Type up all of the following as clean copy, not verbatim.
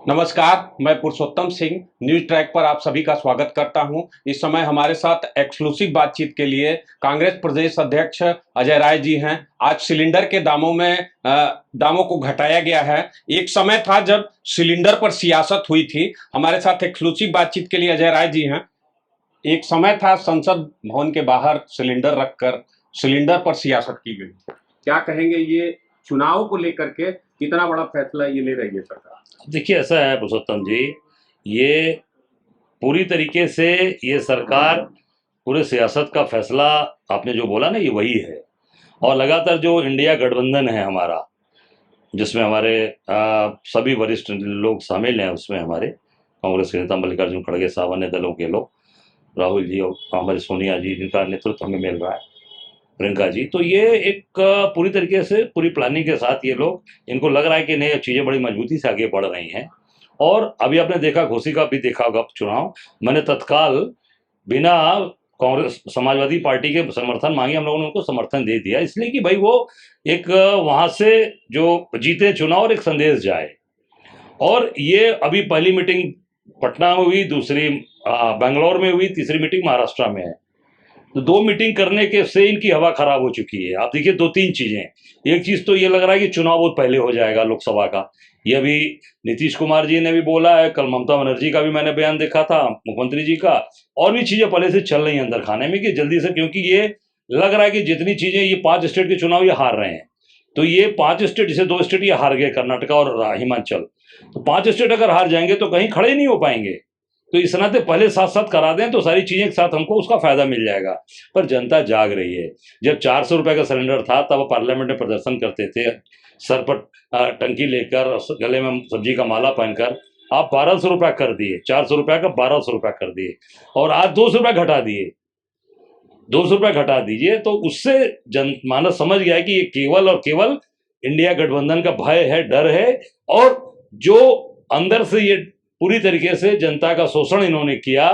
नमस्कार, मैं पुरुषोत्तम Singh news track पर आप सभी का स्वागत करता हूं। इस समय हमारे साथ एक्सक्लूसिव बातचीत के लिए कांग्रेस प्रदेश अध्यक्ष अजय राय जी हैं। आज सिलेंडर के दामों को घटाया गया है। एक समय था जब सिलेंडर पर सियासत हुई थी। हमारे साथ एक्सक्लूसिव बातचीत के लिए अजय राय जी हैं। एक समय था संसद भवन के बाहर सिलेंडर रखकर सिलेंडर पर सियासत की गई। क्या कहेंगे, ये चुनाव को लेकर के कितना बड़ा फैसला ये ले रही है सरकार? देखिए, ऐसा है पुरुषोत्तम जी, ये पूरी तरीके से ये सरकार पूरे सियासत का फैसला आपने जो बोला ना, ये वही है। और लगातार जो इंडिया गठबंधन है हमारा, जिसमें हमारे सभी वरिष्ठ लोग शामिल हैं, उसमें हमारे कांग्रेस के नेता मल्लिकार्जुन खड़गे साहब, अन्य दलों के लोग, राहुल जी और हमारे सोनिया जी, जिनका नेतृत्व हमें मिल रहा है, प्रियंका जी, तो ये एक पूरी तरीके से पूरी प्लानिंग के साथ ये लोग, इनको लग रहा है कि नहीं, चीज़ें बड़ी मजबूती से आगे बढ़ रही हैं। और अभी आपने देखा, घोसी का भी देखा होगा चुनाव, मैंने तत्काल बिना कांग्रेस समाजवादी पार्टी के समर्थन मांगे, हम लोगों ने उनको समर्थन दे दिया, इसलिए कि भाई वो एक वहाँ से जो जीते चुनाव और एक संदेश जाए। और ये अभी पहली मीटिंग पटना में हुई, दूसरी बेंगलोर में हुई, तीसरी मीटिंग महाराष्ट्र में है। तो 2 मीटिंग करने के से इनकी हवा खराब हो चुकी है। आप देखिए 2-3 चीजें। एक चीज तो ये लग रहा है कि चुनाव बहुत पहले हो जाएगा लोकसभा का। ये अभी नीतीश कुमार जी ने भी बोला है, कल ममता बनर्जी का भी मैंने बयान देखा था, मुख्यमंत्री जी का। और भी चीजें पहले से चल रही हैं अंदर खाने में कि जल्दी से, क्योंकि ये लग रहा है कि जितनी चीजें, ये 5 स्टेट के चुनाव ये हार रहे हैं, तो ये 5 स्टेट, जैसे 2 स्टेट ये हार गए, कर्नाटका और हिमाचल, तो 5 स्टेट अगर हार जाएंगे तो कहीं खड़े नहीं हो पाएंगे। तो इस नाते पहले साथ साथ करा दें तो सारी चीजें के साथ हमको उसका फायदा मिल जाएगा। पर जनता जाग रही है। जब 400 रुपए का सिलेंडर था तब पार्लियामेंट में प्रदर्शन करते थे, सर पर टंकी लेकर, गले में सब्जी का माला पहनकर। आप 1200 रुपया कर दिए, 400 रुपया का 1200 रुपया कर दिए, और आज 200 रुपया घटा दिए, 200 रुपया घटा दीजिए। तो उससे जनमानस समझ गया है कि ये केवल और केवल इंडिया गठबंधन का भय है, डर है, और जो अंदर से ये पूरी तरीके से जनता का शोषण इन्होंने किया,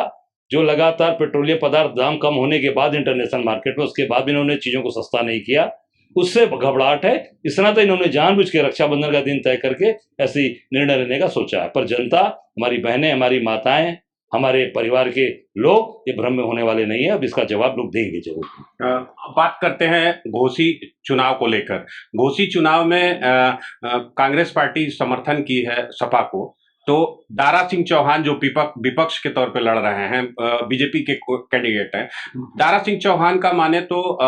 जो लगातार पेट्रोलियम पदार्थ दाम कम होने के बाद इंटरनेशनल मार्केट में, उसके बाद भी इन्होंने चीजों को सस्ता नहीं किया, उससे घबराहट है। इस नाते इन्होंने जानबूझ के रक्षाबंधन का दिन तय करके ऐसी निर्णय लेने का सोचा है। पर जनता, हमारी बहनें, हमारी माताएं, हमारे परिवार के लोग ये भ्रम में होने वाले नहीं है। अब इसका जवाब लोग देंगे जरूर। बात करते हैं घोसी चुनाव को लेकर। घोसी चुनाव में कांग्रेस पार्टी समर्थन की है सपा को, तो दारा सिंह चौहान जो विपक्ष के तौर पे लड़ रहे हैं, बीजेपी के कैंडिडेट हैं। दारा सिंह चौहान का माने तो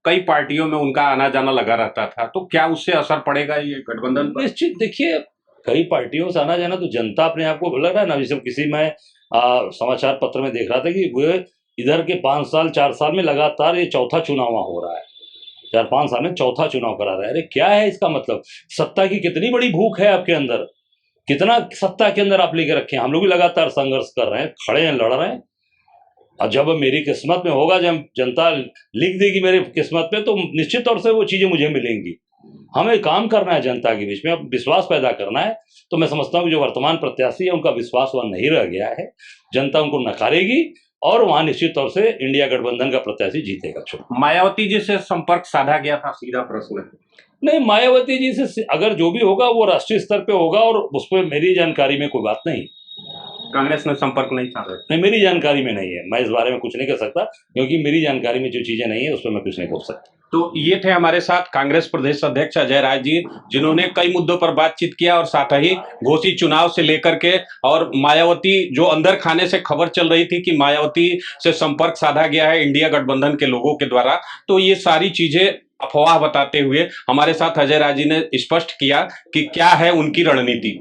कई पार्टियों में उनका आना जाना लगा रहता था, तो क्या उससे असर पड़ेगा ये गठबंधन पर? निश्चित। देखिए, कई पार्टियों से आना जाना तो जनता अपने आप को लग रहा है ना। जैसे किसी में समाचार पत्र में देख रहा था कि वो इधर के 5 साल 4 साल में लगातार ये चौथा चुनाव हो रहा है, 4-5 साल में चौथा चुनाव करा रहा है। अरे क्या है इसका मतलब? सत्ता की कितनी बड़ी भूख है आपके अंदर, कितना सत्ता के अंदर आप लेके रखे हैं। हम लोग भी लगातार संघर्ष कर रहे हैं, खड़े हैं, लड़ रहे हैं। और जब मेरी किस्मत में होगा, जब जनता लिख देगी मेरी किस्मत में, तो निश्चित तौर से वो चीजें मुझे मिलेंगी। हमें काम करना है जनता के बीच में, अब विश्वास पैदा करना है। तो मैं समझता हूँ कि जो वर्तमान प्रत्याशी है उनका विश्वास वहां नहीं रह गया है, जनता उनको नकारेगी, और वहां निश्चित तौर से इंडिया गठबंधन का प्रत्याशी जीतेगा। मायावती जी से संपर्क साधा गया था, सीधा प्रश्न। नहीं, मायावती जी से अगर जो भी होगा वो राष्ट्रीय स्तर पे होगा, और उस पर मेरी जानकारी में कोई बात नहीं। कांग्रेस ने संपर्क नहीं साधा? नहीं, मेरी जानकारी में नहीं है। मैं इस बारे में कुछ नहीं कह सकता, क्योंकि मेरी जानकारी में जो चीजें नहीं है उस पर मैं कुछ नहीं बोल सकता। तो ये थे हमारे साथ कांग्रेस प्रदेश अध्यक्ष अजय राय जी, जिन्होंने कई मुद्दों पर बातचीत किया, और साथ ही घोसी चुनाव से लेकर के, और मायावती, जो अंदर खाने से खबर चल रही थी कि मायावती से संपर्क साधा गया है इंडिया गठबंधन के लोगों के द्वारा, तो ये सारी चीजें अफवाह बताते हुए हमारे साथ अजय राय जी ने स्पष्ट किया कि क्या है उनकी रणनीति।